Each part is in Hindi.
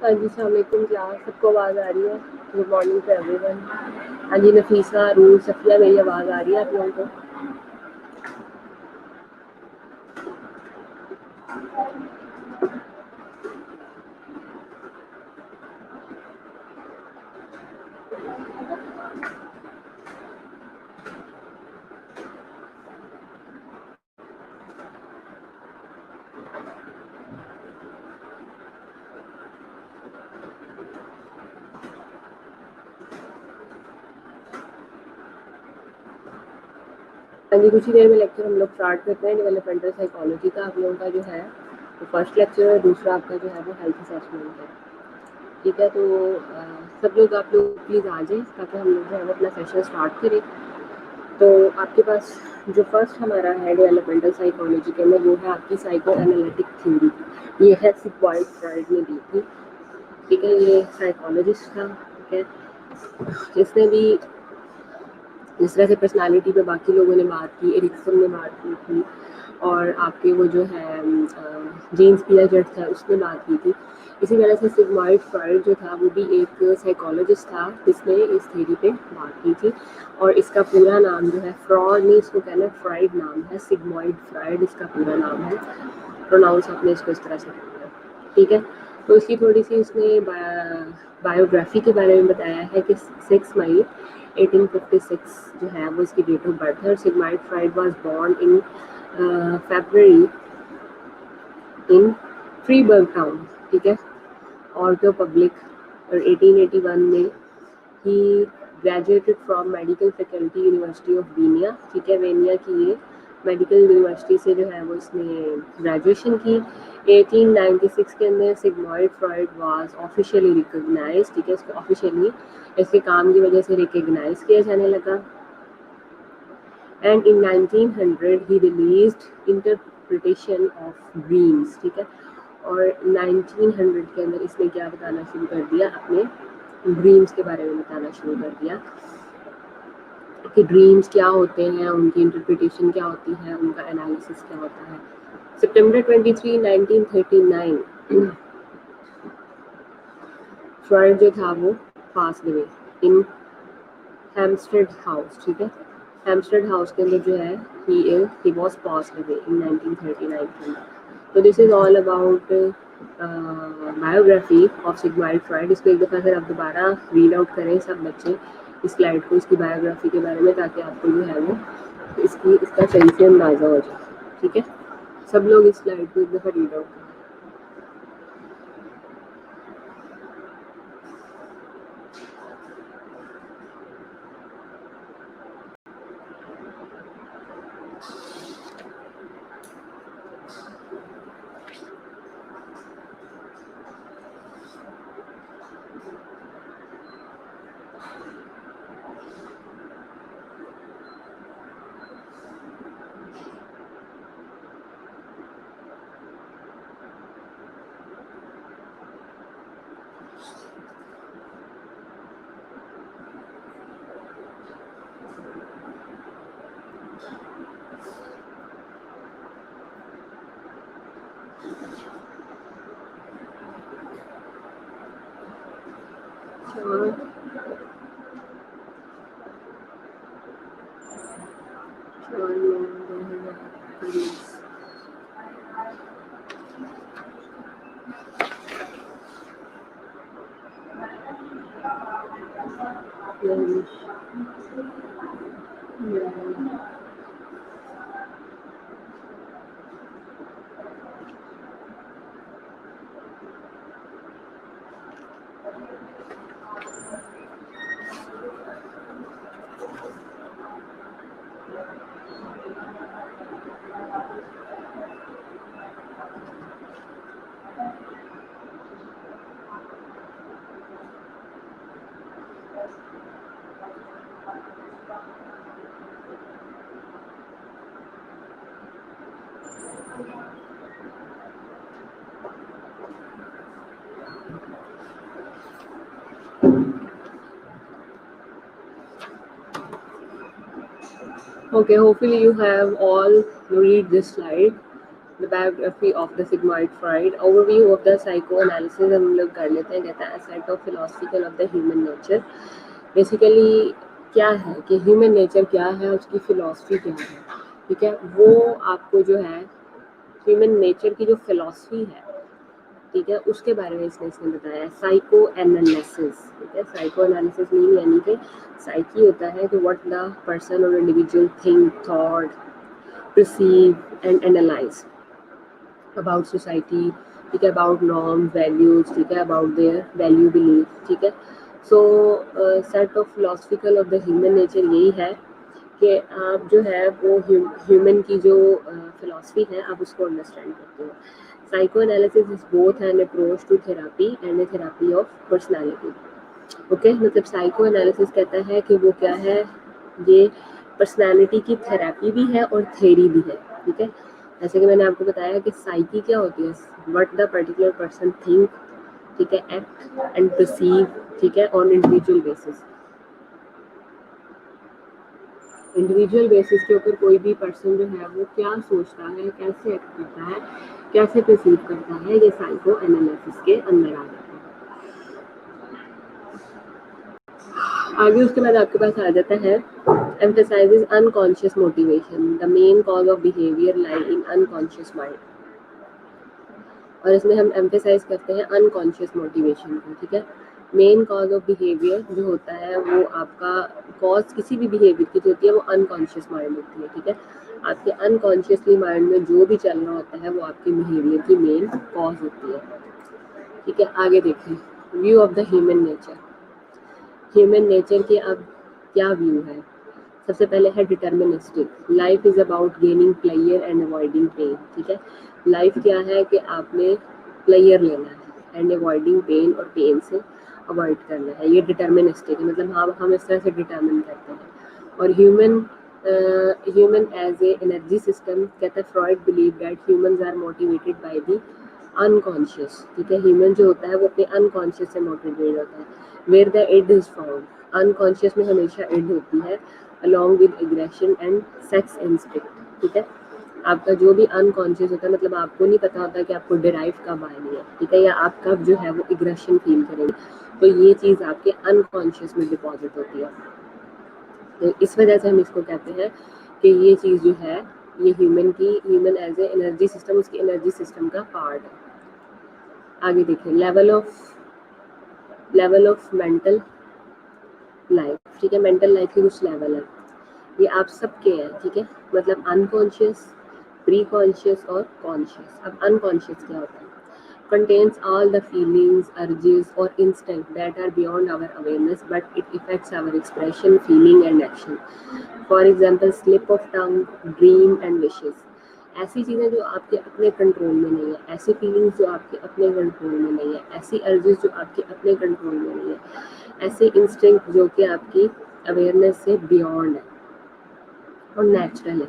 हाँ जी, अस्सलाम वालेकुम क्लास, सबको आवाज़ आ रही है? Good morning to everyone. हाँ जी, नफीसा, रूल, सफिया, मेरी आवाज़ आ रही है आप लोगों को? हाँ जी, कुछ ही देर में लेक्चर हम लोग स्टार्ट करते हैं। डेवलपमेंटल साइकोलॉजी का आप लोगों का जो है वो फर्स्ट लेक्चर है, दूसरा आपका जो है वो हेल्थ असेसमेंट है। ठीक है, तो सब लोग आप लोग प्लीज़ आ जाएँ ताकि हम लोग जो है वो अपना सेशन स्टार्ट करें। तो आपके पास जो फर्स्ट हमारा है डेवलपमेंटल साइकोलॉजी के अंदर, वो है आपकी साइको एनालिटिक थ्योरी। ये है सिग्मंड फ्रॉइड ने दी थी। ठीक है, ये साइकोलॉजिस्ट था। ठीक है, इसने भी जिस तरह से पर्सनालिटी पे बाकी लोगों ने बात की, एरिक्सन ने बात की थी, और आपके वो जो है जेम्स पियाजेट था उसने बात की थी, इसी तरह से सिग्मंड फ्रॉइड जो था वो भी एक साइकोलॉजिस्ट था जिसने इस थ्योरी पे बात की थी। और इसका पूरा नाम जो है, फ्रॉड नहीं इसको कहना है, फ्रॉइड नाम है, सिग्मंड फ्रॉइड इसका पूरा नाम है। प्रोनाउंस आपने इसको इस तरह से करना है। ठीक है, तो इसकी थोड़ी सी उसने बायोग्राफी के बारे में बताया है कि 6 मई 1856 जो है वो इसकी डेट ऑफ बर्थ है। और Sigmund Freud was born in February in Freiberg town. ठीक है, ऑर्टो पब्लिक। और 1881 में ही graduated from medical faculty university of Vienna. ठीक है, वेनिया की ये मेडिकल यूनिवर्सिटी से जो है वो इसने ग्रेजुएशन की। 1896 के अंदर Sigmund Freud was officially recognised. ठीक है, इसको ऑफिशियली इसके काम की वजह से रिकॉग्नाइज किया जाने लगा। And in 1900 he released interpretation of dreams. ठीक है, और 1900 के अंदर इसने क्या बताना शुरू कर दिया, अपने ड्रीम्स के बारे में बताना शुरू कर दिया कि ड्रीम्स क्या होते हैं, उनकी इंटरप्रिटेशन क्या होती है, उनका एनालिसिस क्या होता है। सितंबर 23, 1939 फ्रॉइड जो था वो पास हुए इन हेम्स्टेड हाउस। ठीक है, हेम्स्टेड हाउस के अंदर जो है he was passed away in 1939 के अंदर। तो this is all about biography of Sigmund Freud. इसको एक दफ़ा फिर आप दोबारा रीड आउट करें सब बच्चे इस स्लाइड को, इसकी बायोग्राफी के बारे में, ताकि आपको जो है वो इसका सही से अंदाज़ा हो जाए। ठीक है, सब लोग इस स्लाइड को एक दफ़ा रीड आउट करें। Okay, hopefully you have all read this slide. The biography of the sigmoid Freud. Overview of the psycho analysis हम लोग कर लेते हैं। कहता है set of philosophical of the human nature. Basically क्या है कि ह्यूमन नेचर क्या है, उसकी फिलॉसफी क्या है, ठीक है, वो आपको जो है ह्यूमन नेचर की जो फिलॉसफी है, ठीक है, उसके बारे में इसने बताया है। साइको एनालिसिस, ठीक है, साइको एनालिसिस मीन यानी कि साइकी होता है कि व्हाट द पर्सन और individual think, thought, perceive and analyze about society, ठीक है, about norm, values, ठीक है, about their value belief, ठीक है। सो set of philosophical of the human nature यही है कि आप जो है वो ह्यूमन की जो फिलॉसफी है आप उसको अंडरस्टैंड करते हो। Psycho analysis is both an approach to therapy and a therapy of personality. Okay, मतलब साइको एनालिसिस कहता है कि वो क्या है, ये पर्सनालिटी की थेरेपी भी है और थेरी भी है, ठीक है। जैसे कि मैंने आपको बताया कि साइकी क्या होती है, what the particular person think, ठीक है, एक्ट एंड परसीव, ठीक है, on individual basis. Individual basis के ऊपर कोई भी पर्सन जो है वो क्या सोचता है, कैसे एक्ट करता है, कैसे परसीव करता है, ये साइको एनालिसिस के अंदर आ जाता है। आगे उसके बाद आपके पास आ जाता है emphasizes unconscious motivation, the main cause of behavior lie in unconscious mind। और इसमें हम एम्फेसाइज करते हैं अनकॉन्शियस मोटिवेशन को, ठीक है। मेन कॉज ऑफ बिहेवियर जो होता है वो आपका कॉज किसी भी बिहेवियर की जो होती है वो अनकॉन्शियस माइंड होती है, ठीक है। आपके अनकॉन्शियसली माइंड में जो भी चल रहा होता है वो आपके बिहेवियर की मेन कॉज होती है, ठीक है। आगे देखें view of the human nature. Human nature के अब क्या व्यू है। सबसे पहले है deterministic, life is about gaining pleasure and avoiding pain, ठीक है। लाइफ क्या है कि आपने प्लेयर लेना है एंड अवॉइडिंग पेन, और पेन से अवॉइड करना है, ये डिटर्मिनिस्टिक है, मतलब हम इस तरह से डिटर्मिन करते हैं। और human as a energy system, कहता है Freud believe that humans are motivated by the unconscious, ठीक है। ह्यूमन जो होता है वो अपने अनकॉन्शियस से मोटिवेटेड होता है। Where the id is found, unconscious में हमेशा इड होती है, along with aggression and sex instinct, ठीक है। आपका जो भी अनकॉन्शियस होता है, मतलब आपको नहीं पता होता कि आपको डिराइव कब आनी है, ठीक है, या आप कब जो है वो एग्रेशन फील करेंगे, तो ये चीज़ आपके अनकॉन्शियस में डिपॉजिट होती है। तो इस वजह से हम इसको कहते हैं कि ये चीज़ जो है ये human as a energy system, उसकी एनर्जी सिस्टम का पार्ट है। आगे देखिए लेवल ऑफ मेंटल लाइफ, ठीक है। मेंटल लाइफ के कुछ लेवल है, ये आप सबके हैं, ठीक है, मतलब अनकॉन्शियस, प्री कॉन्शियस और कॉन्शियस। अब अनकॉन्शियस क्या होता है, contains all the feelings, urges or instinct that are beyond our awareness but it affects our expression, feeling and action. For example, slip of tongue, dream and wishes। ऐसी चीज़ें जो आपके अपने कंट्रोल में नहीं है, ऐसी फीलिंग्स जो आपके अपने कंट्रोल में नहीं है, ऐसी अर्जेस जो आपके अपने कंट्रोल में नहीं है, ऐसे इंस्टिंक्ट जो कि आपकी अवेयरनेस से बियॉन्ड है और नेचुरल है,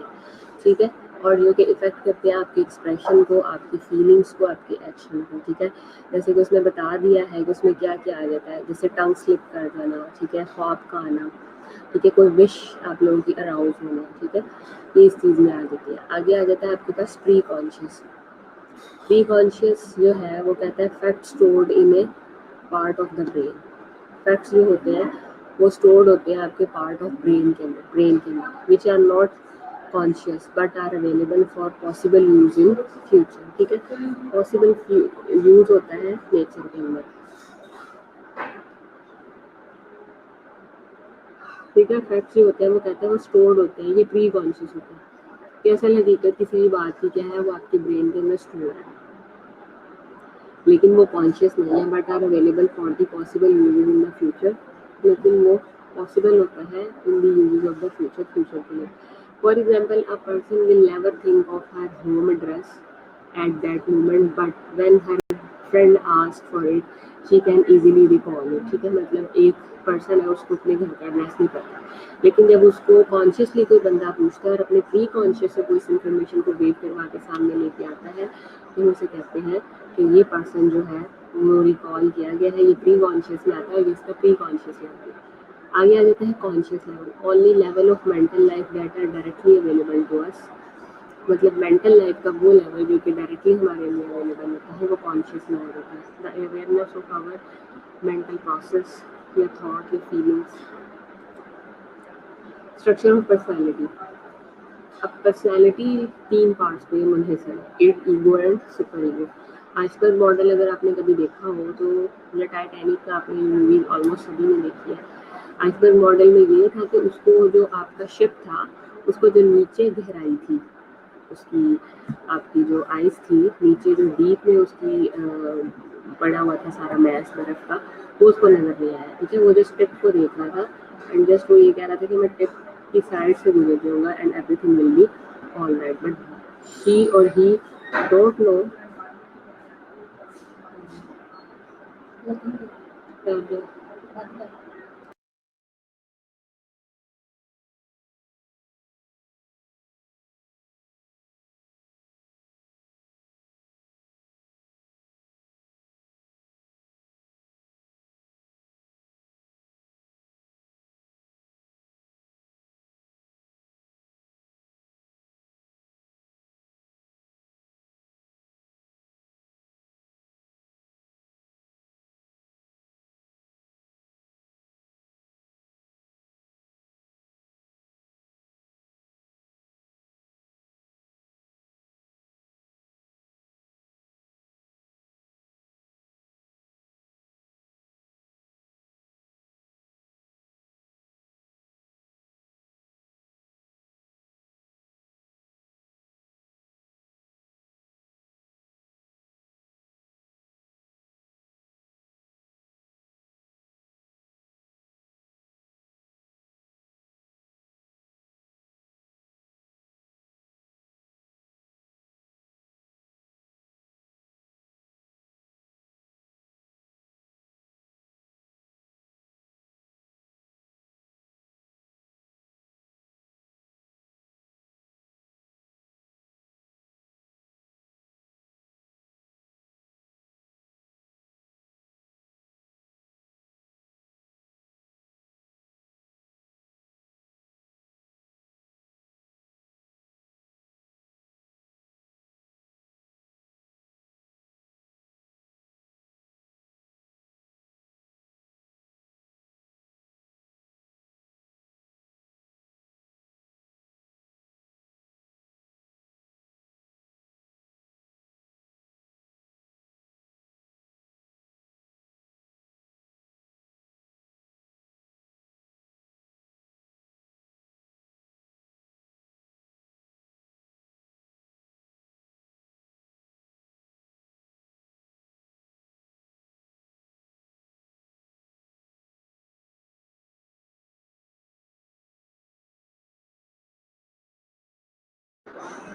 ठीक है, और जो कि इफेक्ट करते हैं आपके एक्सप्रेशन को, आपकी फीलिंग्स को, आपके एक्शन को, ठीक है। जैसे कि उसने बता दिया है कि उसमें क्या क्या आ जाता है, जैसे टंग स्लिप कर जाना, ठीक है, ख्वाब का आना, ठीक है, कोई विश आप लोगों की अराउज होना, ठीक है, ये इस चीज़ में आ जाती है। आगे आ जाता है आपके पास प्री कॉन्शियस। प्री कॉन्शियस जो है वो कहता है fact stored in A part of the brain. Facts जो होते हैं वो स्टोर्ड होते हैं आपके पार्ट ऑफ ब्रेन के अंदर which are not conscious but are available for possible use in future, ठीक है। पॉसिबल यूज होता है नेचर के अंदर, ठीक है। फैक्ट्स जो होते हैं वो कहते हैं वो स्टोर्ड होते हैं, ये प्री कॉन्शियस होते हैं कि असल हकीकत किसी भी बात की क्या है वो आपके ब्रेन के अंदर स्टोर है, लेकिन वो कॉन्शियस नहीं है but are available for the possible usages in the future, लेकिन वो पॉसिबल होता है in the usages of the future के लिए। For example, a person will never think of her home address at that moment but when her friend ask for it she can easily recall it, ठीक है। मतलब एक पर्सन है उसको अपने घर का एड्रेस नहीं पता, लेकिन जब उसको कॉन्शियसली कोई बंदा पूछता है और अपने प्री कॉन्शियस से कोई इन्फॉर्मेशन को वेव करवा के सामने लेके आता है तो उसे कहते हैं कि ये पर्सन जो है वो रिकॉल किया गया है, ये प्री कॉन्शियस में आता है, जिसका प्री कॉन्शियस लेवल। आगे आ जाता है conscious level, only level of mental life that are directly available to us, मतलब मेंटल लाइफ का वो लेवल जो कि डायरेक्टली हमारे लिए अवेलेबल होता है वो कॉन्शियस लेवल होता है, the awareness of our mental process या थॉट या फीलिंग्स। Structure of personality. अब पर्सनैलिटी 3 पार्ट्स पे मुनहसर है, id, ego and super ego. Iceberg model अगर आपने कभी देखा हो तो, या टाइटैनिक का आपने मूवी ऑलमोस्ट सभी ने देखी है। आइसबर्ग मॉडल में ये था कि उसको जो आपका शिप था उसको जो नीचे गहराई थी उसकी, आपकी जो आइस थी नीचे जो डीप में उसकी पड़ा हुआ था सारा मैस बर्फ का, वो उसको नजर नहीं आया। ठीक है, वो जो टिप को देख रहा था एंड जस्ट वो ये कह रहा था कि मैं टिप की साइड से गुजर जाऊंगा and everything will be all right, but she और ही डोंट नो।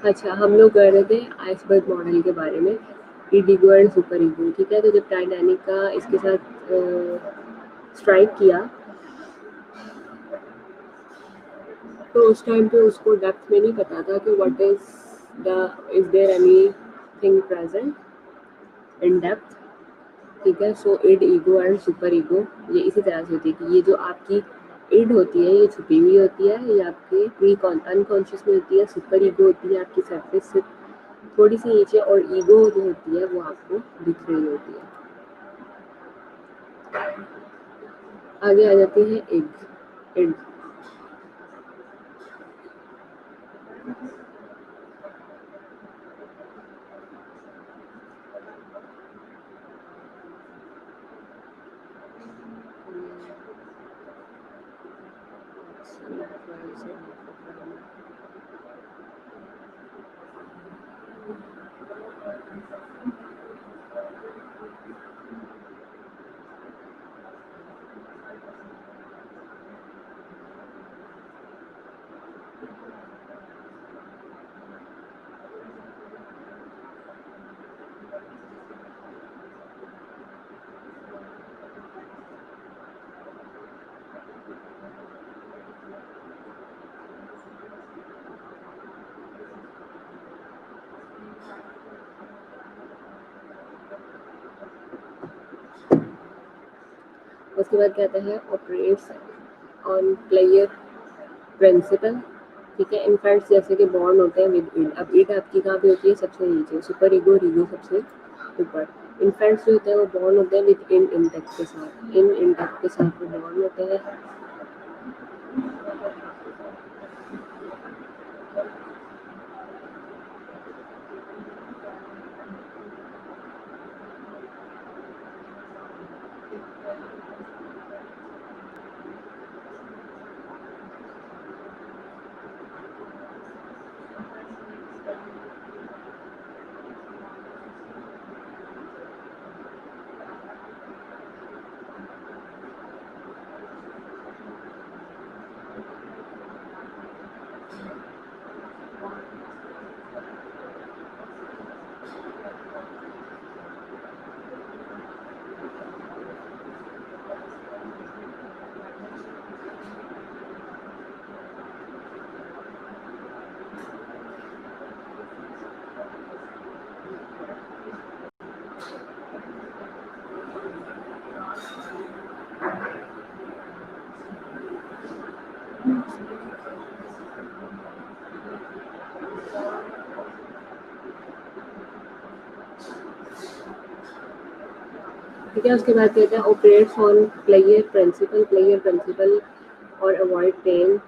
अच्छा, हम लोग कर रहे थे आइसबर्ग मॉडल के बारे में, ईगो एंड सुपर ईगो। ठीक है, तो जब टाइटैनिक का इसके साथ स्ट्राइक किया तो उस टाइम पे उसको डेप्थ में नहीं पता था कि what is there anything present in depth. ठीक है, so id, ego and super ego ये इसी तरह से होती है कि ये जो आपकी इड होती है ये छुपी हुई होती है, ये आपके अनकॉन्शियस में होती है। सुपर ईगो होती है आपकी सरफेस से थोड़ी सी नीचे, और ईगो जो होती है वो आपको दिख रही होती है। आगे आ जाती है इड। इड उसके बाद कहते हैं ऑपरेट्स ऑन प्लेयर प्रिंसिपल ठीक है। इनफैक्ट्स जैसे कि बॉन्ड होते हैं विद इड, अब इड आपकी कहाँ पे होती है, सबसे नीचे, सुपर ईगो और ईगो सबसे ऊपर। इनफैक्ट्स जो होते हैं वो बॉन्ड होते हैं विद इन इंटेक्ट के साथ, इन इंटेक्ट के साथ वो बॉन्ड होते हैं। ठीक है। उसके बाद कहते हैं ऑपरेट्स ऑन प्लेयर प्रिंसिपल और अवॉइड पेन।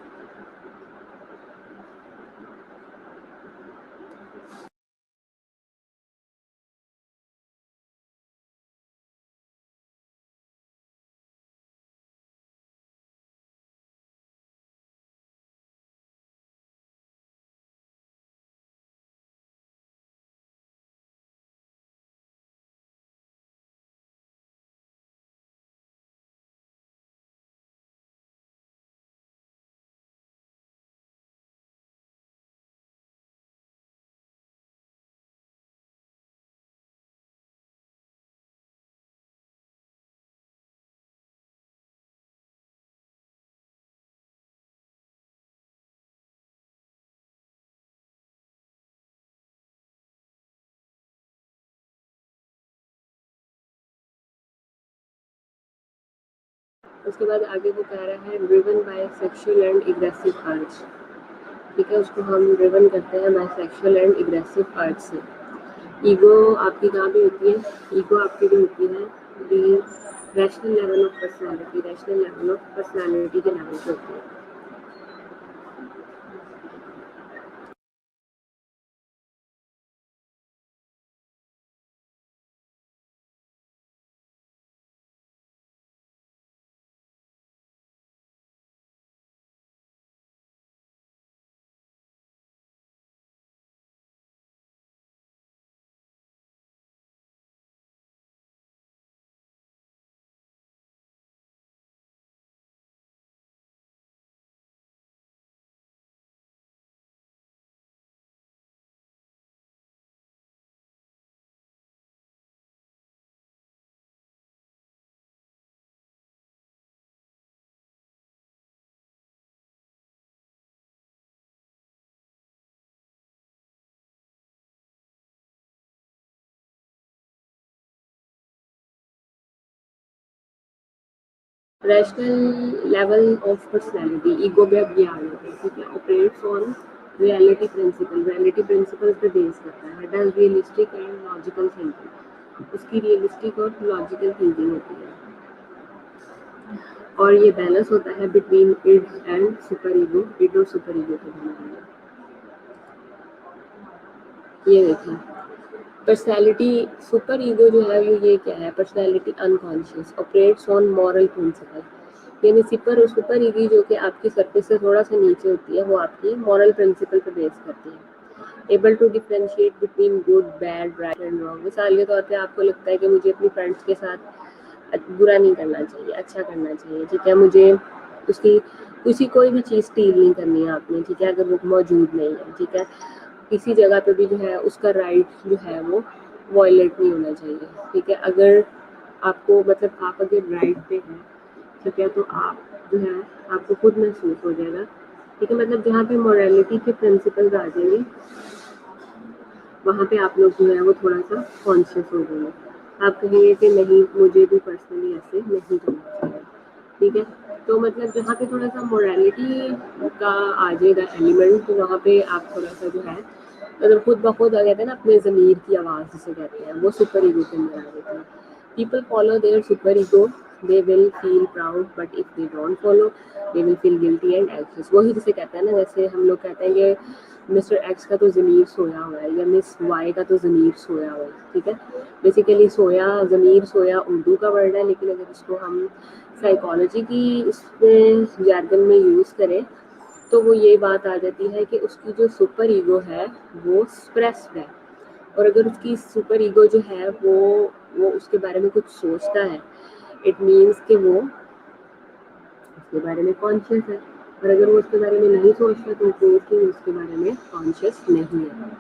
उसके बाद आगे वो कह रहा है driven by sexual and aggressive अर्ज। ठीक है, उसको हम ड्रिवन करते हैं बाय सेक्सुअल एंड एग्रेसिव अर्ज से। ईगो आपकी कहाँ पे होती है, ईगो आपकी जो होती है the rational level of personality, rational level of personality के लेवल पे होती है। Rational level of personality ego में अब ये आ जाता है। ठीक है, ऑपरेट्स ऑन रियलिटी प्रिंसिपल पे बेस करता है। Does realistic and logical thinking, उसकी रियलिस्टिक और लॉजिकल थिंकिंग होती है। और ये बैलेंस होता है between id and super ego, id और सुपर ईगो के बीच में। ये देखिए पर्सनैलिटी, सुपर ईगो जो है ये क्या है, personality unconscious operates on moral principle, यानी सुपर ईगो जो कि आपकी सरफेस से थोड़ा सा नीचे होती है वो आपकी मॉरल प्रिंसिपल पे बेस करती है। Able to differentiate between good bad right and wrong, मिसाल के तौर पे आपको लगता है कि मुझे अपनी फ्रेंड्स के साथ बुरा नहीं करना चाहिए, अच्छा करना चाहिए। ठीक है, मुझे उसकी किसी कोई भी चीज़ स्टील नहीं करनी है आपने। ठीक है, अगर वो मौजूद नहीं है, ठीक है, किसी जगह पे भी जो है उसका राइट जो है वो वॉयलेट नहीं होना चाहिए। ठीक है, अगर आपको मतलब आप अगर राइट पे हैं, ठीक है, तो आप जो है आपको खुद महसूस हो जाएगा। ठीक है, मतलब जहाँ पे मोरालिटी के प्रिंसिपल्स आ जाएंगे वहाँ पे आप लोग जो है वो थोड़ा सा कॉन्शियस हो जाएंगे। आप कहेंगे कि नहीं मुझे भी पर्सनली ऐसे नहीं करना चाहिए। ठीक है। तो मतलब जहाँ पे थोड़ा सा मोरालिटी का आ जाएगा एलिमेंट, तो वहाँ पे आप थोड़ा सा जो है मतलब खुद ब खुद कहते हैं ना अपने ज़मीर की आवाज़ जिसे कहते हैं, वो सुपर ईगो के अंदर आ जाती है। People follow their super ego, they will feel proud, but if they don't follow they will feel guilty and anxious. वही जिसे कहते हैं ना, जैसे हम लोग कहते हैं कि मिस्टर एक्स का तो ज़मीर सोया हुआ है या मिस वाई का तो ज़मीर सोया हुआ है, ठीक है। बेसिकली सोया, ज़मीर सोया उर्दू का वर्ड है, लेकिन अगर इसको हम साइकोलॉजी की इसमें जार्गन में यूज़ करें तो वो ये बात आ जाती है कि उसकी जो सुपर ईगो है वो स्प्रेस्ड है, और अगर उसकी सुपर ईगो जो है वो उसके बारे में कुछ सोचता है, इट मीन्स कि वो उसके बारे में कॉन्शियस है। और अगर वो उसके बारे में नहीं सोचता तो कि उसके बारे में कॉन्शियस नहीं है।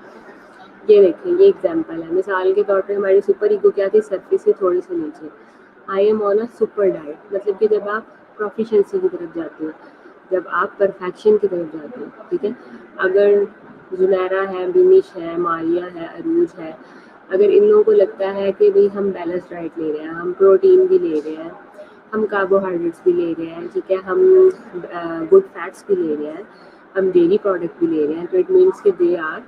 ये देखें, ये एग्जांपल है। मिसाल के तौर पे हमारी सुपर ईगो क्या थी, सर्फिस से थोड़ी सी नीचे। I am on a super diet, मतलब कि जब आप प्रोफिशिएंसी की तरफ जाते हो, जब आप परफेक्शन की तरफ जाते हो, ठीक है। अगर जुनैरा है, बिनिश है, मारिया है, अरूज है, अगर इन लोगों को लगता है कि भाई हम बैलेंस डाइट ले रहे हैं, हम प्रोटीन भी ले रहे हैं, हम कार्बोहाइड्रेट्स भी ले रहे हैं, ठीक है, हम गुड फैट्स भी ले रहे हैं, हम डेयरी प्रोडक्ट भी ले रहे हैं, तो इट मीन्स कि दे आर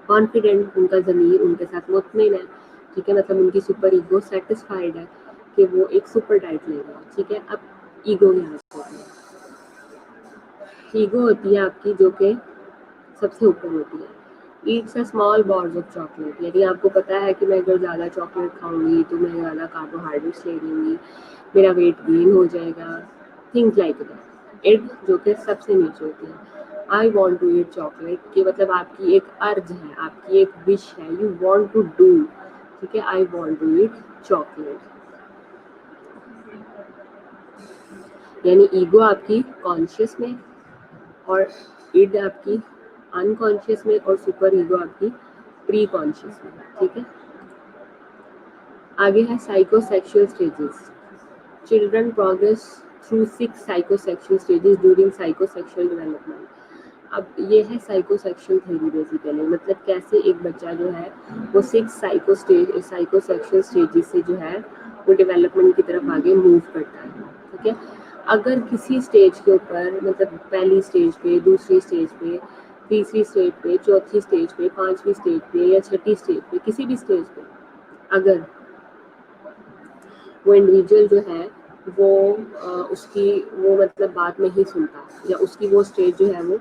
कॉन्फिडेंट, उनका ज़मीर उनके साथ मुतमिन है, ठीक है। मतलब उनकी सुपर ईगो सेटिस्फाइड है कि वो एक सुपर डाइट ले रहे हैं, ठीक है। अब ईगो यहाँ से होती है, ईगो होती है आपकी जो कि सबसे ऊपर होती है। Yeats a small balls of chocolate, यदि आपको पता है कि मैं अगर ज़्यादा चॉकलेट खाऊंगी तो मैं ज़्यादा कार्बोहाइड्रेट्स ले लूँगी, मेरा वेट गेन हो जाएगा, थिंग्स लाइक दैट। इट जो कि सबसे नीचे होती है। I want to eat chocolate, कि मतलब आपकी एक अर्ज है, आपकी एक विश है, यू वॉन्ट टू डू, ठीक है, I want to eat chocolate. यानी ईगो आपकी कॉन्शियस में और इड आपकी अनकॉन्शियस में और सुपर ईगो आपकी प्री कॉन्शियस में, ठीक है। आगे है psychosexual stages. Children progress through 6 psychosexual stages during psychosexual development. अब ये है साइकोसेक्सुअल थ्योरी बेसिकली, मतलब कैसे एक बच्चा जो है वो 6 साइकोसेक्सुअल स्टेजेस से जो है वो डेवलपमेंट की तरफ आगे मूव करता है, ठीक है। अगर किसी स्टेज के ऊपर, मतलब पहली स्टेज पे, दूसरी स्टेज पे, तीसरी स्टेज पे, चौथी स्टेज पे, पांचवी स्टेज पे या छठी स्टेज पे, किसी भी स्टेज पे अगर वो इंडिविजुअल जो है वो उसकी वो मतलब बात नहीं सुनता, या उसकी वो स्टेज जो है वो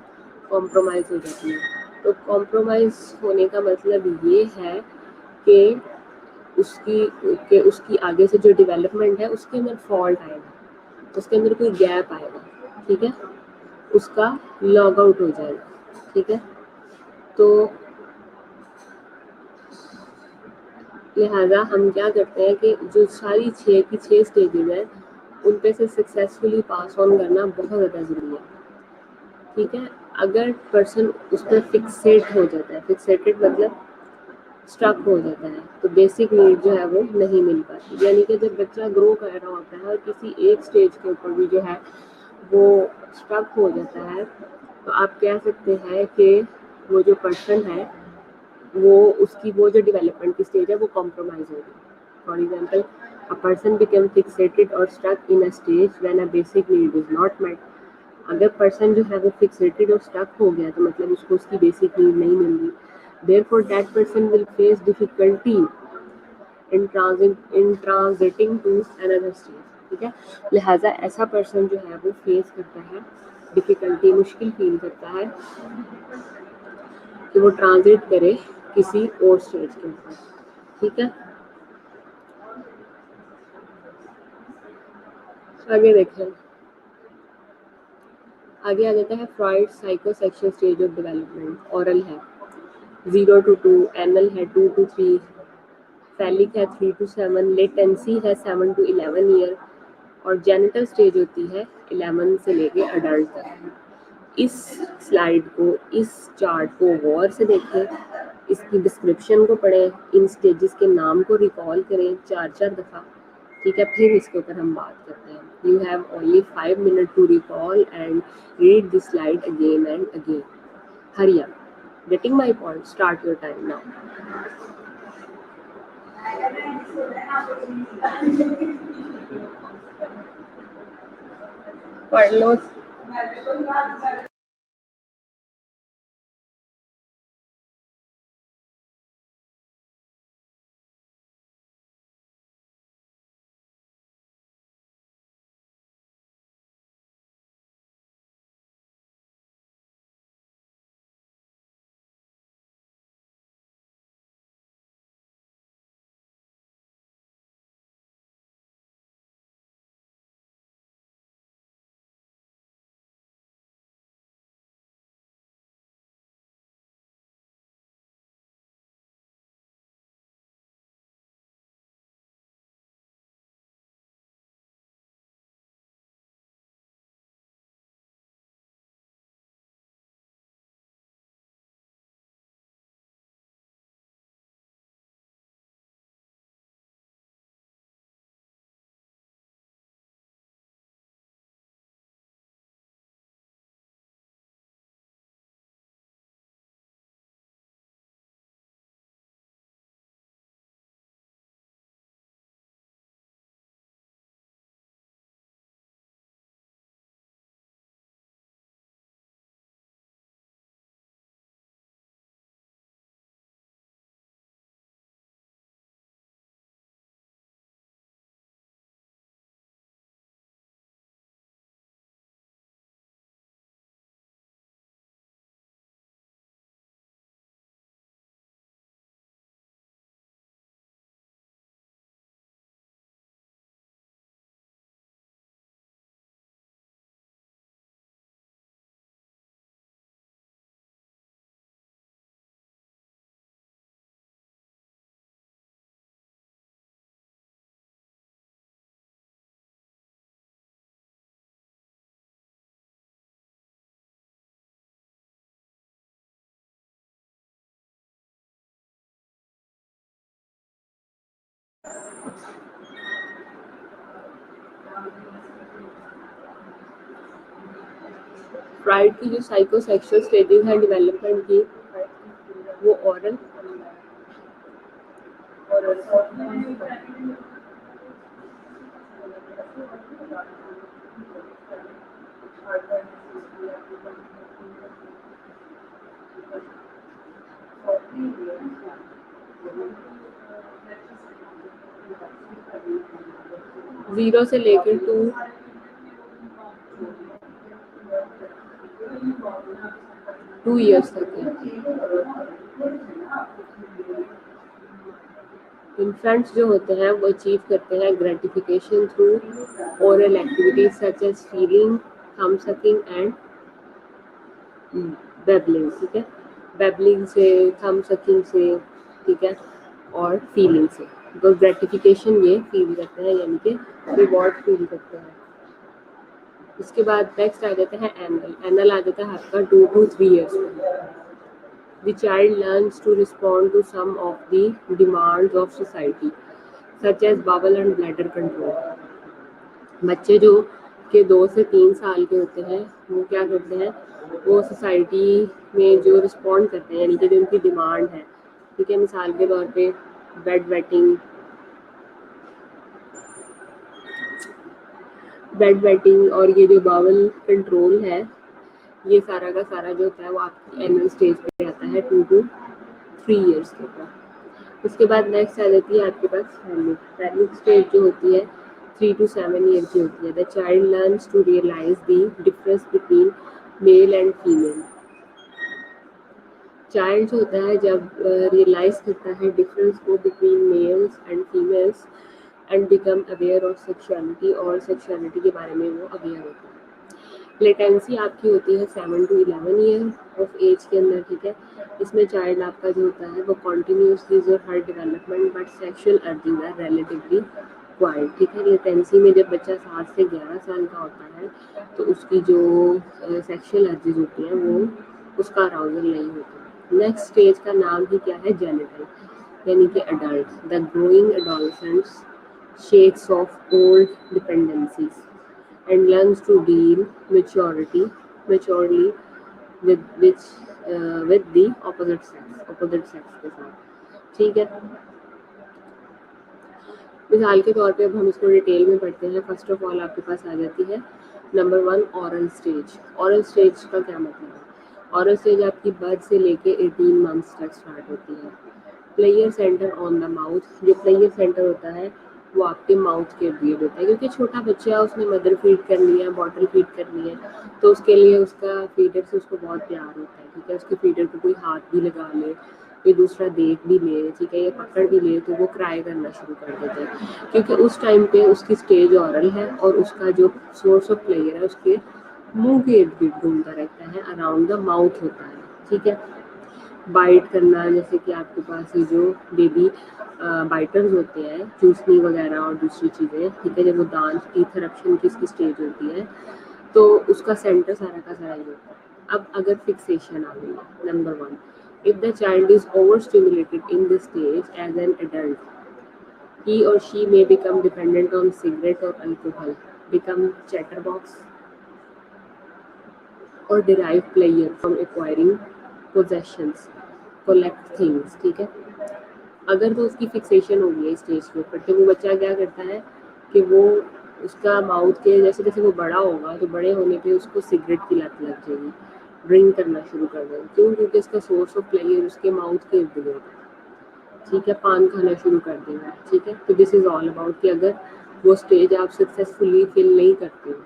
कॉम्प्रोमाइज़ हो जाती है, तो कॉम्प्रोमाइज़ होने का मतलब ये है कि उसकी आगे से जो डेवलपमेंट है उसके अंदर फॉल्ट आएगा, उसके अंदर कोई गैप आएगा, ठीक है, उसका लॉग आउट हो जाएगा, ठीक है। तो लिहाजा हम क्या करते हैं कि जो सारी 6 की 6 स्टेजेस हैं उन पे से सक्सेसफुली पास ऑन करना बहुत ज़्यादा ज़रूरी है, ठीक है। अगर पर्सन उस पर फिक्सेट हो जाता है, फिक्सेटेड मतलब स्टक हो जाता है, तो बेसिक नीड जो है वो नहीं मिल पाती। यानी कि जब बच्चा ग्रो कर रहा होता है और किसी एक स्टेज के ऊपर भी जो है वो स्टक हो जाता है, तो आप कह सकते हैं कि वो जो पर्सन है वो उसकी वो जो डेवलपमेंट की स्टेज है वो कॉम्प्रोमाइज होगी। For example, a person become fixated और stuck in a stage when a basic need is not met. अगर पर्सन जो है वो फिक्सेटेड और स्टक हो गया तो मतलब उसको उसकी बेसिक नीड नहीं मिल रही, therefore that person will face difficulty in transiting to another stage, ठीक है। लिहाजा ऐसा पर्सन जो है वो फेस करता है डिफिकल्टी, मुश्किल फील करता है कि वो ट्रांजिट करे किसी और स्टेज के ऊपर, ठीक है। आगे देखें, आगे आ जाता है Freud psychosexual stage of development. Oral है 0 to 2, एनल है 2 to 3, फैलिक है 3 to 7, लेटेंसी है 7 to 11 ईयर, और जेनिटल स्टेज होती है 11 से लेके अडल्ट तक। इस स्लाइड को, इस चार्ट को गौर से देखें, इसकी डिस्क्रिप्शन को पढ़ें, इन स्टेजेस के नाम को रिकॉल करें 4-4 दफ़ा, ठीक है, फिर इसके ऊपर हम बात करते हैं। You have only 5 minutes to recall and read this slide again and again. Hurry up, getting my point, start your time now. पढ़ लो। फ्राइड की जो साइकोसेक्सुअल स्टेजेस हैं डेवलपमेंट की, वो ओरल जीरो से लेकर 2 इयर्स तक है। इन्फेंट्स जो होते हैं वो अचीव करते हैं gratification through oral activities such as feeling, thumb sucking and babbling. ठीक है, बेबलिंग से, थम सकिंग से, ठीक है, और फीलिंग से। तो ग्रेटिफिकेशन ये फील करते हैं, यानी कि रिवॉर्ड फील करते हैं। उसके बाद नेक्स्ट आ जाते हैं एनल। एनल आ जाता है आपका 2 to 3 years में। The child learns to respond to some of the demands of society, such as bowel and bladder control. बच्चे जो के 2 से 3 साल के होते हैं, वो क्या करते हैं, वो सोसाइटी में जो रिस्पॉन्ड करते हैं, यानी कि जो उनकी डिमांड है, ठीक है। मिसाल के तौर पे बेड वेटिंग और ये जो बावल कंट्रोल है, ये सारा का सारा जो होता है वो आपकी एनुअल स्टेज पे आता है 2 to 3 years के ऊपर। उसके बाद नेक्स्ट आ जाती है आपके पास फैमिली स्टेज जो होती है 3 to 7 ईयर की होती है। The child learns to realise the difference between male and female. Child जो होता है जब रियलाइज करता है डिफरेंस को between males and females and become aware of sexuality, और सेक्सुअलिटी के बारे में वो अवेयर होता है। लेटेंसी आपकी होती है 7 to 11 ईयर ऑफ एज के अंदर, ठीक है। इसमें चाइल्ड आपका जो होता है वो कॉन्टिन्यूसली जो हर डेवलपमेंट बट सेक्सुअल अर्जिंग है रिलेटिवली क्वाइट, ठीक है। लेटेंसी में जब बच्चा 7 से 11 साल का होता है तो उसकी जो सेक्सुअल अर्जिंग होती हैं वो उसका अराउजल नहीं होता। नेक्स्ट स्टेज का नाम ही क्या है, जेनिटल, यानी कि adult. The growing adolescents shakes off old dependencies and learns to deal maturely with the opposite sex के साथ, ठीक है। मिसाल के तौर पे अब हम इसको डिटेल में पढ़ते हैं। फर्स्ट ऑफ ऑल आपके पास आ जाती है number 1 oral stage. Oral stage का क्या मतलब है? ऑरल स्टेज आपकी बर्थ से लेके 18 मंथ्स तक स्टार्ट होती है। Player centre on the mouth. जो प्लेयर सेंटर होता है वो आपके माउथ के इर्द गिर्द होता है, क्योंकि छोटा बच्चा है, उसने मदर फीड करनी है, बॉटल फीड करनी है, तो उसके लिए उसका फीडर से उसको बहुत प्यार होता है, ठीक है। उसके फीडर को कोई हाथ भी लगा ले, कोई दूसरा देख भी ले, ठीक है, या पकड़ भी ले, तो वो क्राई करना शुरू कर देता है, क्योंकि उस टाइम पे उसकी स्टेज ऑरल है और उसका जो सोर्स ऑफ प्लेयर है उसके मुंह के इर्द गिर्द घूमता रहता है, अराउंड द माउथ होता है, ठीक है। बाइट करना, जैसे कि आपके पास ये जो बेबी बाइटर्स होते हैं, चूसनी वगैरह और दूसरी चीज़ें, ठीक है, जब वो दांत टीथ इरप्शन की इसकी स्टेज होती है, तो उसका सेंटर सारा का सारा ये होता है। अब अगर फिक्सेशन आ गई है, number 1, if the child is over stimulated in this stage as an adult, he or she may become dependent on cigarette or alcohol, become chatterbox or derive pleasure from acquiring possessions, collect things, ठीक है। अगर तो उसकी फिक्सेशन हो गई है स्टेज के ऊपर, तो वो बच्चा क्या करता है कि वो उसका माउथ के जैसे जैसे वो बड़ा होगा, तो बड़े होने पे उसको सिगरेट की लत लग जाएगी, ड्रिंक करना शुरू कर देगा। क्यों? क्योंकि इसका सोर्स ऑफ प्लेयर उसके माउथ के इर्द गिर्द है, ठीक है। पान खाना शुरू कर देगा, ठीक है। तो दिस इज़ ऑल अबाउट कि अगर वो स्टेज आप सक्सेसफुली फिल नहीं करते हो,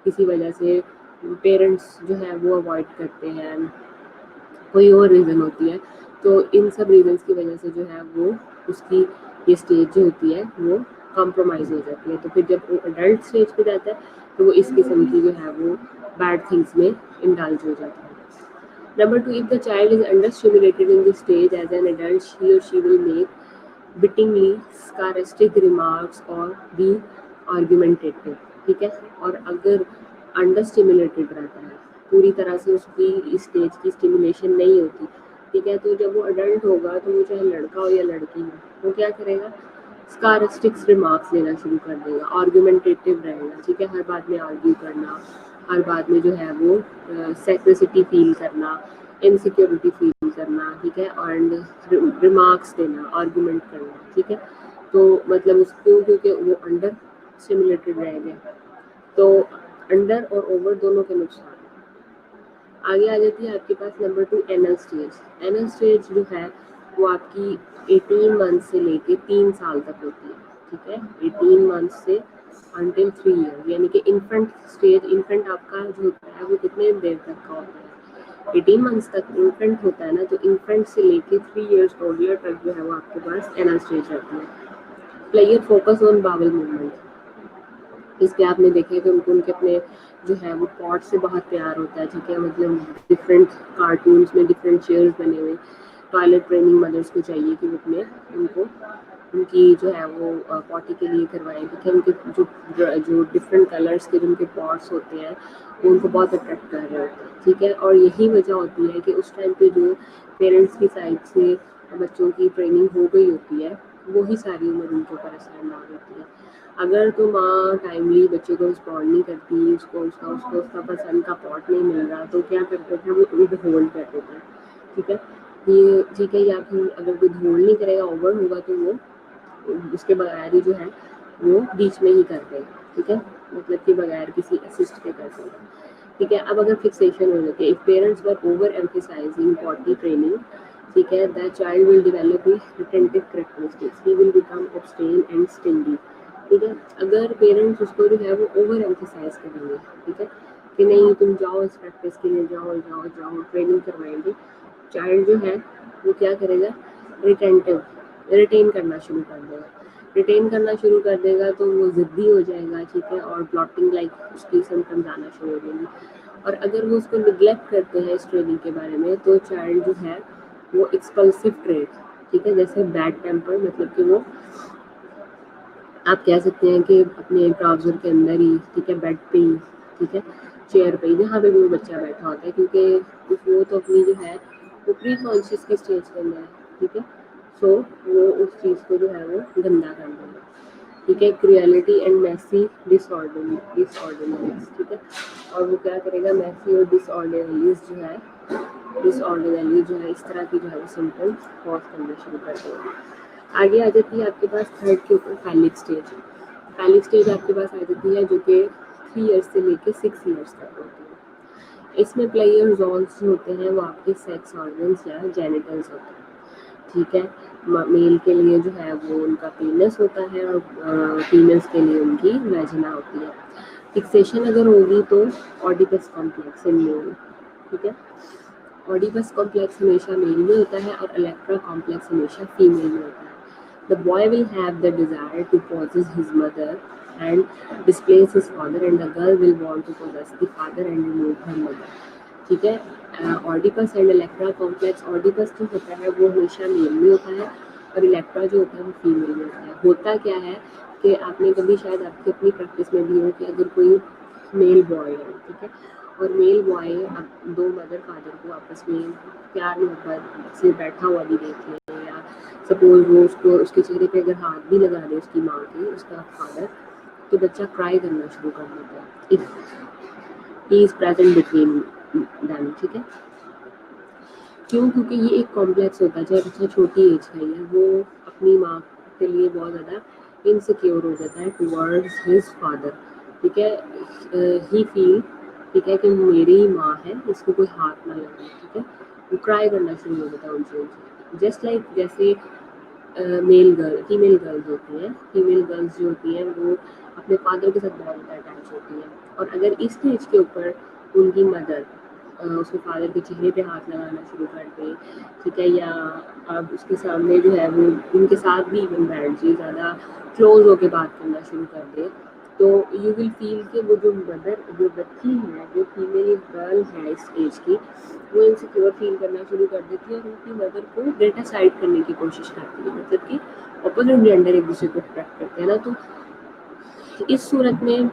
किसी वजह से पेरेंट्स जो है वो अवॉइड करते हैं, कोई और रीज़न होती है, तो इन सब रीजंस की वजह से जो है वो उसकी ये स्टेज जो होती है वो कॉम्प्रोमाइज़ हो जाती है। तो फिर जब वो अडल्ट स्टेज पे जाता है तो वो इस किस्म की जो है वो बैड थिंग्स में इंडल्ज हो जाता है। Number 2, if the child is under stimulated in this stage as an adult, he और she will make bitingly sarcastic remarks और बी आर्गुमेंटेटिव, ठीक है। और अगर अंडर स्टिमुलेटेड रहता है, पूरी तरह से उसकी इस स्टेज की स्टिमुलेशन नहीं होती, ठीक है, तो जब वो अडल्ट होगा तो वो चाहे लड़का हो या लड़की हो, वो क्या करेगा? स्कारिस्टिक्स रिमार्क्स देना शुरू कर देगा, आर्गुमेंटेटिव रहेगा, ठीक है, हर बात में आर्ग्यू करना, हर बात में जो है वो सेक्रेसिटी फील करना, इनसिक्योरिटी फील करना, ठीक है, एंड रिमार्क्स देना, आर्गुमेंट करना, ठीक है। तो मतलब उसको क्योंकि वो अंडर स्टिमुलेटेड रहेंगे, तो अंडर और ओवर दोनों के नुकसान। आगे आ जाती है आपके पास number 2, anal stage. Anal stage जो है वो आपकी 18 मंथ से लेके 3 साल तक होती है, ठीक है। 18 मंथ से अंटिल 3 ईयर, यानी कि इन्फेंट स्टेज। इन्फेंट आपका जो होता है वो कितने देर तक का होता है? 18 मंथ्स तक इन्फेंट होता है ना, तो इन्फेंट से लेके 3 ईयर्स ओल्ड तक जो है वो आपके पास एनल स्टेज रहती है। Player focus on bowel movement. इस पे आपने देखा कि उनको उनके अपने जो है वो पॉट से बहुत प्यार होता है, ठीक है। मतलब डिफरेंट कार्टून्स में डिफरेंट चेयर्स बने हुए, टॉयलेट ट्रेनिंग मदर्स को चाहिए कि वो अपने उनको उनकी जो है वो पॉटी के लिए करवाएं, ठीक है। उनके जो डिफरेंट कलर्स के जिनके पॉट्स होते हैं वो उनको बहुत अट्रैक्ट कर रहे होते हैं, ठीक है। और यही वजह होती है कि उस टाइम पे जो पेरेंट्स की साइड से बच्चों की ट्रेनिंग हो गई होती है, वही सारी उम्र उनके ऊपर असरअंदाज होती है। अगर तो माँ टाइमली बच्चे को रिस्पॉन्ड नहीं करती, उसका पसंद का पॉट नहीं मिल रहा, तो क्या करते थे वो विद होल्ड कर देते हैं, ठीक है। ये ठीक है, या फिर अगर विद होल्ड नहीं करेगा, ओवर होगा, तो वो उसके बगैर ही जो है वो बीच में ही कर देगा, ठीक है, मतलब कि बगैर किसी असिस्ट के कर देगा, ठीक है। अब अगर फिक्सेशन हो जाती है, if parents were over emphasising potty training, ठीक है, the child will develop retentive characteristics, he will become obstinate and stingy, ठीक है। अगर पेरेंट्स उसको जो है वो ओवर एम्फेसाइज करेंगे, ठीक है, कि नहीं तुम जाओ इस प्रैक्टिस के लिए, जाओ जाओ जाओ, ट्रेनिंग करवाएंगे, चाइल्ड जो है वो क्या करेगा? रिटेन करना शुरू कर देगा। रिटेन करना शुरू कर देगा तो वो ज़िद्दी हो जाएगा, ठीक है, और प्लॉटिंग लाइक उसकी सिम्टम्स आना शुरू हो जाएंगी। और अगर वो उसको निगलेक्ट करते हैं इस ट्रेनिंग के बारे में, तो चाइल्ड जो है वो एक्सपल्सिव ट्रेट, ठीक है, जैसे बैड टेम्पर, मतलब कि वो आप कह सकते हैं कि अपने ट्राउज़र के अंदर ही, ठीक है, बेड पे ही, ठीक है, चेयर पे ही, जहाँ पे भी वो बच्चा बैठा होता है, क्योंकि वो तो अपनी जो है वो प्री कॉन्शियस की स्टेज के अंदर है, ठीक है। सो वो उस चीज़ को जो है वो गंदा कर देगा, ठीक है। क्रियलिटी एंड मैसी डिसऑर्डरलीज, ठीक है। और वो क्या करेगा? मैसी और डिसऑर्डरलीज जो है इस तरह की जो है वो सिम्टम्स कॉज करना शुरू कर देगा। आगे आ जाती है आपके पास थर्ड के ऊपर फैलिक स्टेज। फैलिक स्टेज आपके पास आ जाती है जो कि 3 ईयर्स से लेके 6 ईयर्स तक होती है। इसमें प्लेयर जोन्स जो होते हैं वो आपके सेक्स ऑर्गन्स या जेनिटल्स होते हैं, ठीक है। मेल के लिए जो है वो उनका पीनस होता है और फीमेल्स के लिए उनकी वेजिना होती है। फिक्सेशन अगर होगी तो ऑडिपस कॉम्प्लेक्स इन मेल, ठीक है। ऑडिपस कॉम्प्लेक्स हमेशा मेल में होता है और इलेक्ट्रा कॉम्प्लेक्स हमेशा फीमेल में होता है। The boy will have the desire to possess his mother and displace his father, and the girl will want to possess the father and remove her mother, ठीक है। Oedipus and Electra complex, Oedipus जो होता है वो हमेशा मेल में होता है और इलेक्ट्रा जो होता है वो फीमेल में होता है। होता क्या है कि आपने कभी शायद आपकी अपनी प्रैक्टिस में भी हो कि अगर कोई मेल बॉय है, ठीक है, और मेल बॉय दो मदर फादर को आपस में प्यार मोहब्बत से बैठा हुआ भी देख ले, या सपोज वो उसको उसके चेहरे पे अगर हाथ भी लगा दे उसकी माँ के, उसका फादर, तो बच्चा क्राई करना शुरू कर देता है if he is present between them, ठीक है। क्यों? क्योंकि ये एक कॉम्प्लेक्स होता है। जब बच्चा छोटी एज का ही है वो अपनी माँ के लिए बहुत ज़्यादा इनसिक्योर हो जाता है टुवर्ड्स हिज फादर, ठीक है। ही फील, ठीक है, कि मेरी ही माँ है, इसको कोई हाथ ना लगे, ठीक है। वो क्राई करना शुरू हो जाता है उनसे, जस्ट लाइक जैसे मेल गर्ल फीमेल गर्ल्स होती हैं, फीमेल गर्ल्स जो होती हैं वो अपने फादर के साथ बहुत ज़्यादा अटैच होती हैं। और अगर इस स्टेज के ऊपर उनकी मदर उसके फादर के चेहरे पे हाथ लगाना शुरू कर दे, ठीक है, या अब उसके सामने जो है वो उनके साथ भी इवन बैठ जाए, ज़्यादा क्लोज होके बात करना शुरू कर दे, तो यू विल फील कि वो जो मदर जो बच्ची है, जो फीमेल गर्ल है इस एज की, वो इनसिक्योर फील करना शुरू कर देती है और उनकी मदर को डेटा साइड करने की कोशिश करती है, मतलब कि अपोजिट जेंडर एक दूसरे को अट्रैक्ट करते हैं ना। तो इस सूरत में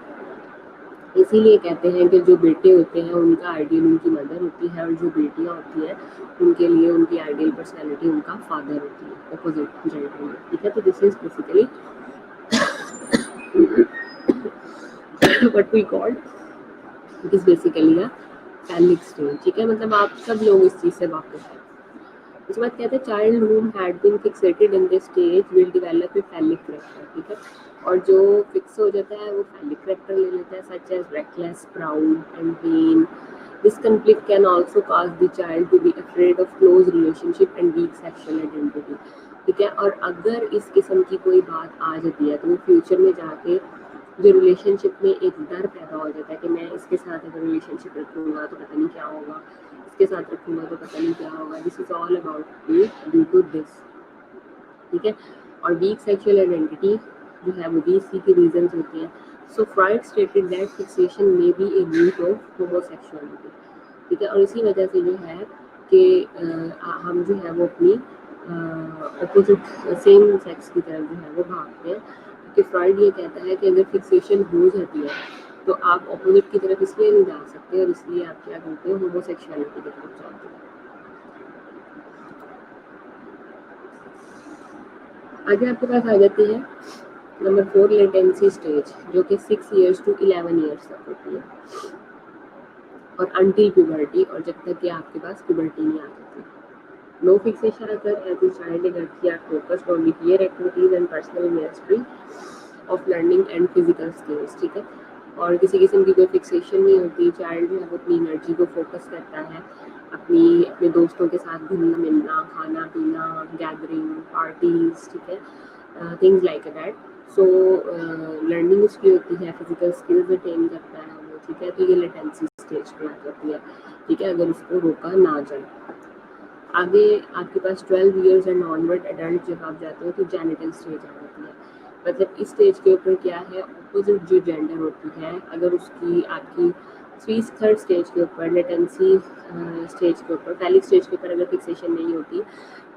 इसीलिए कहते हैं कि जो बेटे होते हैं उनका आइडियल उनकी मदर होती है, और जो बेटियां होती हैं उनके लिए उनकी आइडियल पर्सनैलिटी उनका फादर होती है, अपोजिट जेंडर में, ठीक है। तो this is basically what we call, it is basically a phallic stage, ठीक है। मतलब आप सब लोग इस चीज़ से वाकिफ हैं। उसके बाद कहते हैं child whom had been fixated in this stage will develop a phallic character, ठीक है। और जो फिक्स हो जाता है वो phallic character ले लेता है, such as reckless, proud and vain. This conflict can also cause the child to be afraid of close relationship and weak sexual identity, ठीक है। और अगर इस किस्म की कोई बात आ जाती है तो वो फ्यूचर में जाके जो रिलेशनशिप में एक डर पैदा हो जाता है कि मैं इसके साथ अगर रिलेशनशिप रखूँगा तो पता नहीं क्या होगा, इसके साथ रखूँगा तो पता नहीं क्या होगा। This is all about due to this, ठीक है। और वीक सेक्सुअल आइडेंटिटी जो है वो भी इसी की रीजंस होती हैं। So Freud stated that fixation may be a root of homosexuality, ठीक है। और इसी वजह से जो है कि हम जो है वो अपनी अपोजिट सेम सेक्स की तरफ जो है वो भागते हैं, क्योंकि फ्रॉइड ये कहता है कि अगर फिक्सेशन हो जाती है तो आप अपोजिट की तरफ इसलिए नहीं जा सकते, और इसलिए आप क्या करते हो, होमोसेक्सुअलिटी की तरफ जाते हो। आगे आपके पास आ जाती है नंबर 4 लेटेंसी स्टेज, जो कि 6 ईयर्स टू 11 ईयर्स तक होती है, और अंटिल प्यूबर्टी, और जब तक कि आपके पास प्यूबर्टी नहीं आ जाती। नो फिक्सेशन अगर as a child energy are focused on player activities and personal mastery of learning and physical skills, ठीक है। और किसी किस्म की कोई फिक्सेशन नहीं होती, चाइल्ड जो है वो अपनी एनर्जी को फोकस करता है अपने दोस्तों के साथ घूमना मिलना, खाना पीना, गैदरिंग पार्टीज, ठीक है, things like that. So learning उसकी होती है, फिजिकल स्किल्स अटेन करता है वो, ठीक है। तो ये लेटेंसी स्टेज पे आ जाती है, ठीक है, अगर उसको रोका ना जाए। आगे आपके पास 12 ईयर्स एंड ऑनवर्ड एडल्ट जब आप जाते हो तो जेनिटल स्टेज आ जाती है। मतलब इस स्टेज के ऊपर क्या है, अपोजिट जो जेंडर होती है अगर उसकी आपकी थर्ड स्टेज के ऊपर लेटेंसी स्टेज के ऊपर फैलिक स्टेज के ऊपर अगर फिक्सेशन नहीं होती,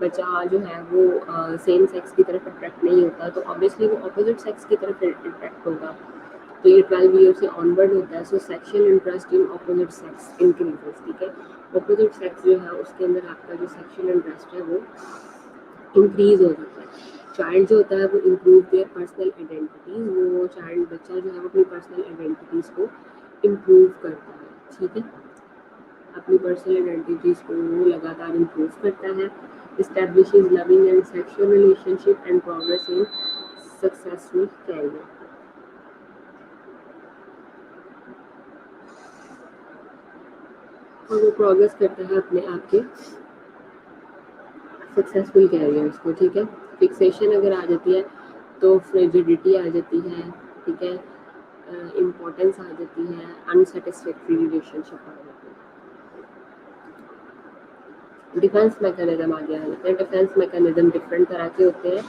बच्चा जो है वो सेम सेक्स की तरफ अट्रैक्ट नहीं होता, तो ऑब्वियसली वो अपोजिट सेक्स की तरफ अट्रैक्ट होगा। तो ये 12 ईयर से ऑनवर्ड होता है। So sexual interest in opposite sex increases, ठीक है। अपोजिट सेक्स जो है उसके अंदर आपका जो सेक्शुअल इंटरेस्ट है वो इंक्रीज हो जाता है। चाइल्ड जो होता है वो इम्प्रूव देयर पर्सनल आइडेंटिटीज, वो चाइल्ड बच्चा जो है वो अपनी पर्सनल आइडेंटिटीज को इम्प्रूव करता है, ठीक है। अपनी पर्सनल आइडेंटिटीज को वो लगातार इम्प्रूव करता है, establishes loving and sexual relationship and progress in successful career. और वो प्रोग्रेस करता है अपने आप के सक्सेसफुल कैरियर्स को, ठीक है। फिक्सेशन अगर आ जाती है तो फ्रिजिडिटी आ जाती है, ठीक है, इम्पोर्टेंस आ जाती है, अनसेटिस्फैक्ट्री रिलेशनशिप आ जाती है। डिफेंस मैकेनिज्म आ गया है। डिफेंस मैकेनिज्म डिफरेंट तरह के होते हैं।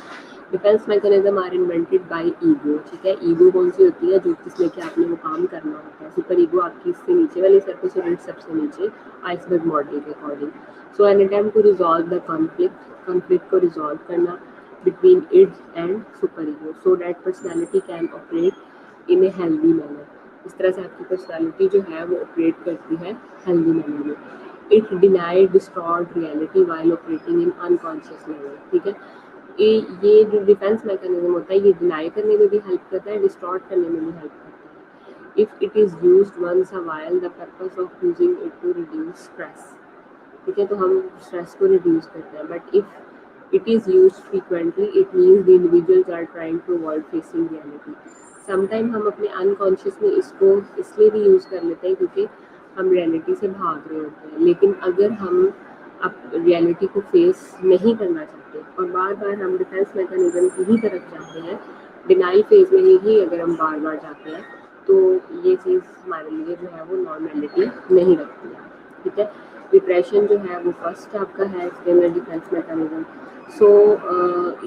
Defence mechanism are invented by ego, ठीक है। ईगो कौन सी होती है? जो जिसमें कि आपने वो काम करना होता है। सुपर ईगो आपकी इससे नीचे वाली सरफेस और सबसे नीचे आइसबर्ग मॉडल के according. So an attempt to resolve the conflict को रिजॉल्व करना between id and super ego so that personality can operate in a healthy manner। इस तरह से आपकी पर्सनालिटी जो है वो ऑपरेट करती है हेल्दी मैनर में। It deny distort reality while operating in unconscious level, ठीक है। ये जो डिफेंस मैकेनिज्म होता है ये डिनाई करने में भी हेल्प करता है, डिस्टॉर्ट करने में भी हेल्प करता है। If it is used once a while the purpose of using it to reduce stress, ठीक है, तो हम स्ट्रेस को रिड्यूस करते हैं। But if it is used frequently it means the individuals are trying to avoid facing reality। Sometime हम अपने अनकॉन्शियस में इसको इसलिए भी यूज़ कर लेते हैं क्योंकि हम रियलिटी से भाग रहे होते हैं। लेकिन अगर हम अब रियलिटी को फेस नहीं करना चाहते और बार बार हम डिफेंस मैकेनिज्म की ही तरफ जाते हैं, डिनाइल फेज में ही अगर हम बार बार जाते हैं तो ये चीज़ हमारे लिए जो है वो नॉर्मेलिटी नहीं रखती है, ठीक है। डिप्रेशन जो है वो फर्स्ट आपका है इसके अंदर डिफेंस मैकेनिज्म। सो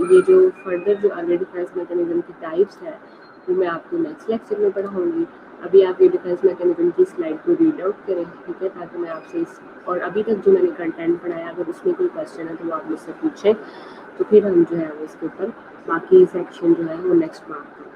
ये जो फर्दर जो अदर डिफेंस मैकेनिज्म की टाइप्स है वो मैं आपको नेक्स्ट लेक्चर में पढ़ाऊँगी। अभी आप ये डिफेंस मैकेनिज्म की स्लाइड को रीड आउट करें, ठीक है, ताकि मैं आपसे इस और अभी तक जो मैंने कंटेंट पढ़ाया अगर उसमें कोई क्वेश्चन है तो वो आप मुझसे पूछें, तो फिर हम जो है वो इसके ऊपर बाकी सेक्शन जो है वो नेक्स्ट मार्क करेंगे।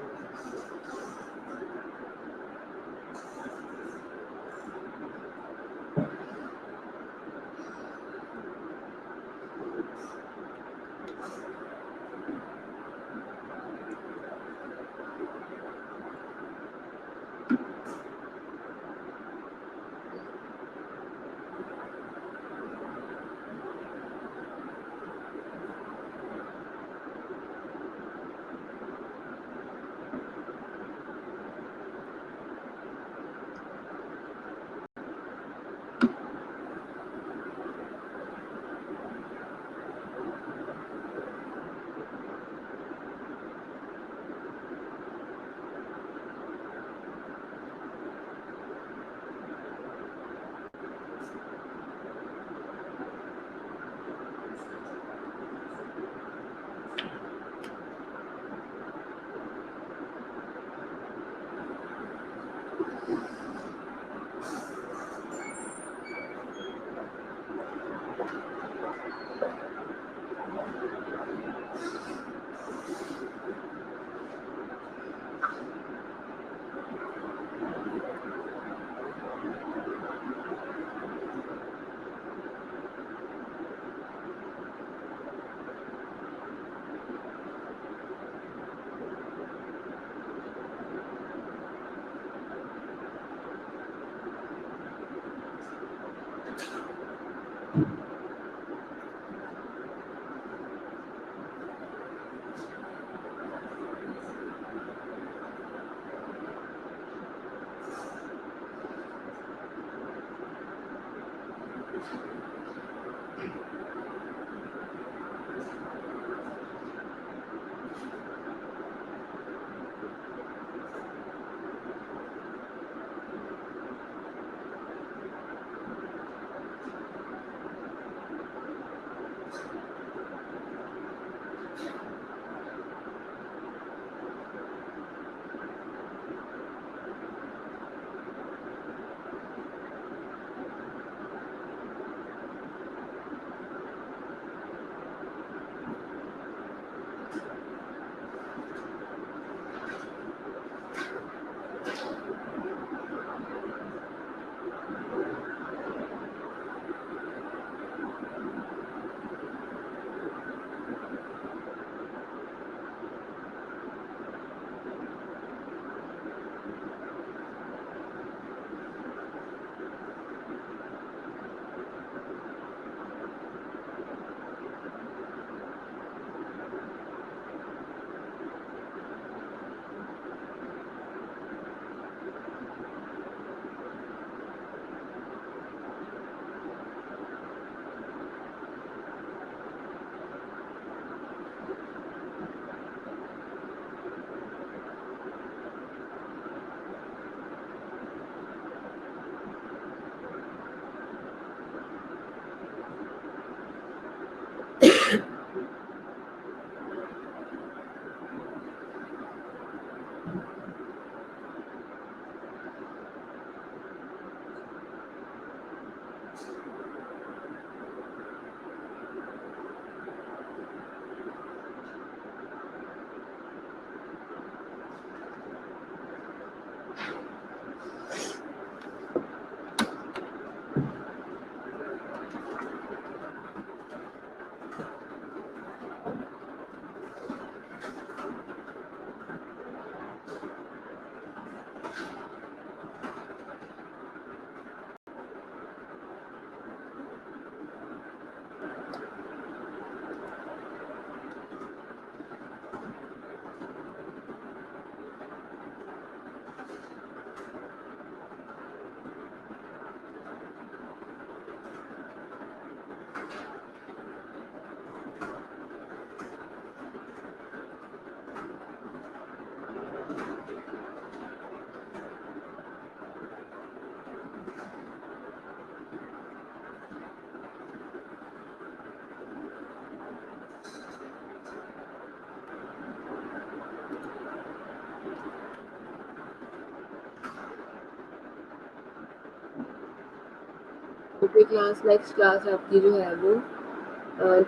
ओके क्लास, नेक्स्ट क्लास आपकी जो है वो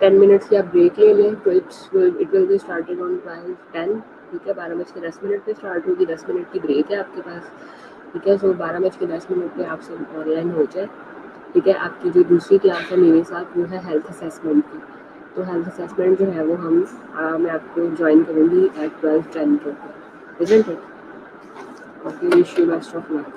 10 मिनट्स की आप ब्रेक ले लें, तो it will be started on 12:10, ठीक है। 12:10 पे स्टार्ट होगी, 10 मिनट की ब्रेक है आपके पास, ठीक है। सो 12:10 पे आप सब ऑनलाइन हो जाए, ठीक है। आपकी जो दूसरी क्लास है मेरे साथ वो है हेल्थ असेसमेंट की, तो हेल्थ असेसमेंट जो है वो मैं आपको ज्वाइन करूँगी एट 12:10 के ऊपर, isn't it? Okay, wish you best of luck.